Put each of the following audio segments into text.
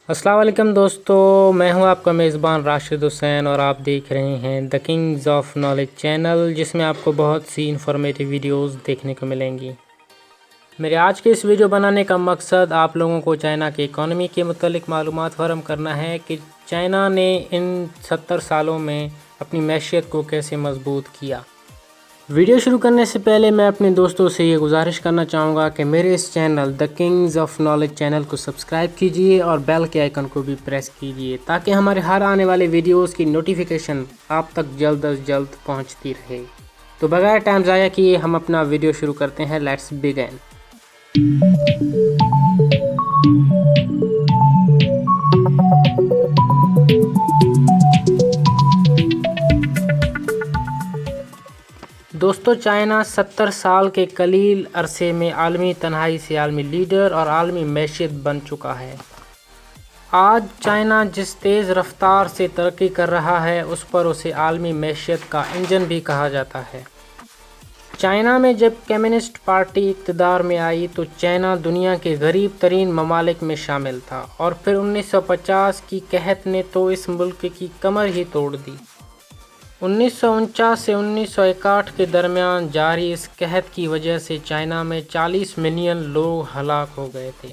अस्सलाम वालेकुम दोस्तों, मैं हूं आपका मेज़बान राशिद हुसैन और आप देख रहे हैं the Kings of knowledge channel, जिसमें आपको बहुत सी इंफॉर्मेटिव वीडियोस देखने को मिलेंगी। मेरे आज के इस वीडियो बनाने का मकसद आप लोगों को चाइना की इकॉनमी के मुतालिक मालूमात फराहम करना है कि चाइना ने इन 70 सालों में अपनी मैशियत को कैसे मजबूत किया। वीडियो शुरू करने से पहले मैं अपने दोस्तों से ये गुजारिश करना चाहूँगा कि मेरे इस channel the Kings of knowledge channel को सब्सक्राइब कीजिए और बेल के आइकन को भी प्रेस कीजिए ताकि हमारे हर आने वाले वीडियोस की नोटिफिकेशन आप तक जल्द अज जल्द पहुँचती रहे। तो बगैर टाइम ज़ाया किए हम अपना वीडियो शुरू करते हैं। Let's begin. दोस्तों, चाइना 70 साल के कलील अरसे में आलमी तन्हाई से आलमी लीडर और आलमी मैशियत बन चुका है। आज चाइना जिस तेज़ रफ्तार से तरक्की कर रहा है उस पर उसे आलमी मैशियत का इंजन भी कहा जाता है। चाइना में जब कम्युनिस्ट पार्टी इक़्तिदार में आई तो चाइना दुनिया के गरीब तरीन ममालिक में शामिल था और फिर 1950 की कहत ने तो इस मुल्क की कमर ही तोड़ दी। 1949 से 1961 के दरमियान जारी इस कहत की वजह से चाइना में 40 मिलियन लोग हलाक हो गए थे।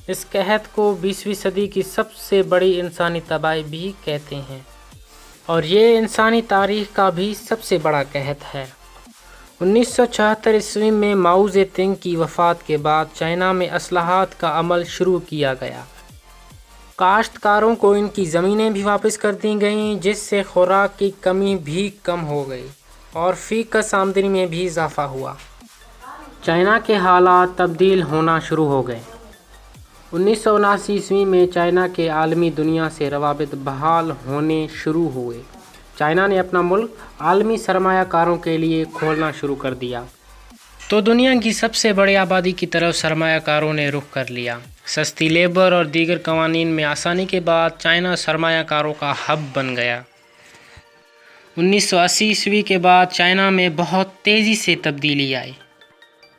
इस कहत को 20वीं सदी की सबसे बड़ी इंसानी तबाही भी कहते हैं और ये इंसानी तारीख का भी सबसे बड़ा कहत है। 1976 ईस्वी में माओ ज़ेडुंग की वफ़ात के बाद चाइना में असलाहात का अमल शुरू किया गया। काश्तकारों को इनकी ज़मीनें भी वापस कर दी गईं, जिससे खुराक की कमी भी कम हो गई और फ़ीकस आमदनी में भी इजाफ़ा हुआ। चाइना के हालात तब्दील होना शुरू हो गए। 1979 ईस्वी में चाइना के आलमी दुनिया से रवाबित बहाल होने शुरू हुए। चाइना ने अपना मुल्क आलमी सरमायाकारों के लिए खोलना शुरू कर दिया तो दुनिया की सबसे बड़ी आबादी की तरफ सरमायाकारों ने रुख कर लिया। सस्ती लेबर और दीगर कवानीन में आसानी के बाद चाइना सरमायाकारों का हब बन गया। 1980 ईस्वी के बाद चाइना में बहुत तेज़ी से तब्दीली आई।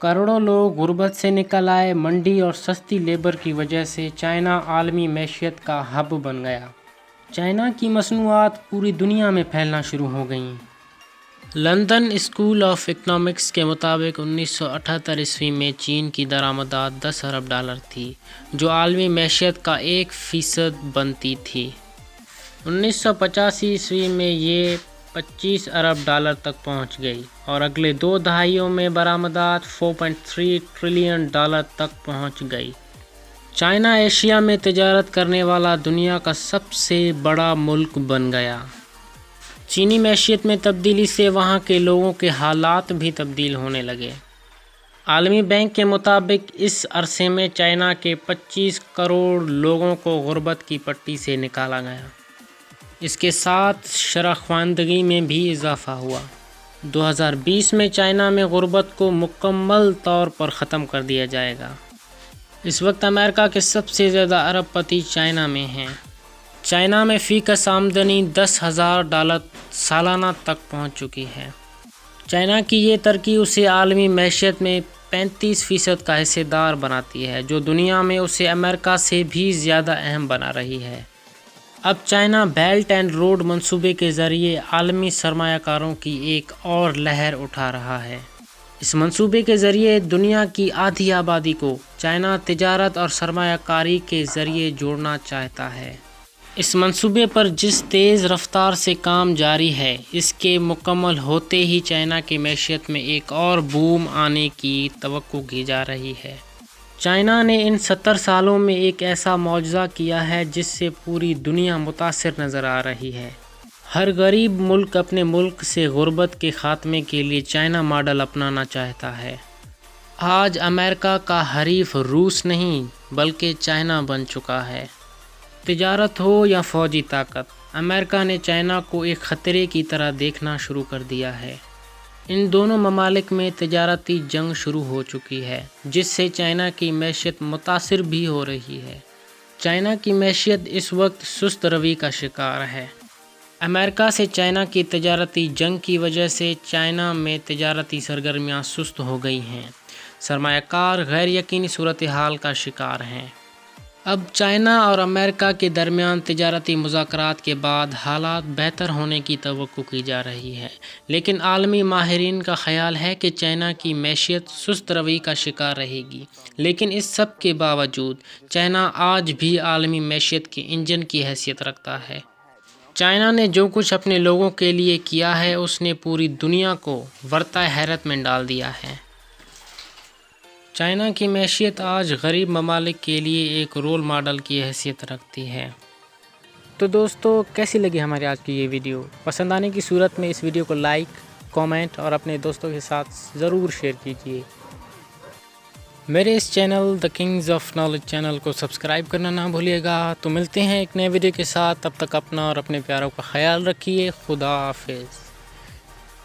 करोड़ों लोग गुर्बत से निकल आए। मंडी और सस्ती लेबर की वजह से चाइना आलमी मैशियत का हब बन गया। चाइना की मसनूआत पूरी दुनिया में फैलना शुरू हो गईं। लंदन स्कूल ऑफ इकनॉमिक्स के मुताबिक 1978 ईस्वी में चीन की दरामदात 10 अरब डॉलर थी, जो आलमी मैशियत का 1% बनती थी। 1985 ईस्वी में ये 25 अरब डॉलर तक पहुंच गई और अगले 2 दहाइयों में बरामदात 4.3 ट्रिलियन डॉलर तक पहुंच गई। चाइना एशिया में तिजारत करने वाला दुनिया का सबसे बड़ा मुल्क बन गया। चीनी मैशियत में तब्दीली से वहाँ के लोगों के हालात भी तब्दील होने लगे। आलमी बैंक के मुताबिक इस अरसे में चाइना के 25 करोड़ लोगों को गुर्बत की पट्टी से निकाला गया। इसके साथ शरह-ख्वानदगी में भी इजाफा हुआ। 2020 में चाइना में गुर्बत को मुकम्मल तौर पर ख़त्म कर दिया जाएगा। इस वक्त अमेरिका के सबसे ज़्यादा अरबपति चाइना में हैं। चाइना में फ़ीकस आमदनी 10,000 डॉलर सालाना तक पहुंच चुकी है। चाइना की ये तरक्की उसे आलमी मैशियत में 35% का हिस्सेदार बनाती है, जो दुनिया में उसे अमेरिका से भी ज़्यादा अहम बना रही है। अब चाइना बेल्ट एंड रोड मंसूबे के ज़रिए आलमी सरमायाकारों की एक और लहर उठा रहा है। इस मंसूबे के ज़रिए दुनिया की आधी आबादी को चाइना तिजारत और सरमायाकारी के ज़रिए जोड़ना चाहता है। इस मंसूबे पर जिस तेज़ रफ्तार से काम जारी है, इसके मुकम्मल होते ही चाइना की मैशियत में एक और बूम आने की तवक्को की जा रही है। चाइना ने इन 70 सालों में एक ऐसा मौजज़ा किया है जिससे पूरी दुनिया मुतासिर नज़र आ रही है। हर गरीब मुल्क अपने मुल्क से गुर्बत के ख़ात्मे के लिए चाइना मॉडल अपनाना चाहता है। आज अमेरिका का हरीफ रूस नहीं बल्कि चाइना बन चुका है। तिजारत हो या फ़ौजी ताकत, अमेरिका ने चाइना को एक ख़तरे की तरह देखना शुरू कर दिया है। इन दोनों ममालिक में तिजारती जंग शुरू हो चुकी है, जिससे चाइना की मैशियत मुतासिर भी हो रही है। चाइना की मैशियत इस वक्त सुस्त रवि का शिकार है। अमेरिका से चाइना की तिजारती जंग की वजह से चाइना में तिजारती सरगर्मियाँ सुस्त हो गई हैं। सरमायाकार गैर यकीनी सूरत हाल का शिकार हैं। اب چائنا اور امریکہ کے درمیان تجارتی مذاکرات کے بعد حالات بہتر ہونے کی توقع کی جا رہی ہے، لیکن عالمی ماہرین کا خیال ہے کہ چائنا کی معیشت سست روی کا شکار رہے گی۔ لیکن اس سب کے باوجود چائنا آج بھی عالمی معیشت کے انجن کی حیثیت رکھتا ہے۔ چائنا نے جو کچھ اپنے لوگوں کے لیے کیا ہے، اس نے پوری دنیا کو ورطۂ حیرت میں ڈال دیا ہے۔ چائنا کی معیشت آج غریب ممالک کے لیے ایک رول ماڈل کی حیثیت رکھتی ہے۔ تو دوستو، کیسی لگی ہماری آج کی یہ ویڈیو؟ پسند آنے کی صورت میں اس ویڈیو کو لائک، کامنٹ اور اپنے دوستوں کے ساتھ ضرور شیئر کیجیے۔ میرے اس channel the kings of knowledge channel کو سبسکرائب کرنا نہ بھولیے گا۔ تو ملتے ہیں ایک نئے ویڈیو کے ساتھ، تب تک اپنا اور اپنے پیاروں کا خیال رکھیے۔ خدا حافظ۔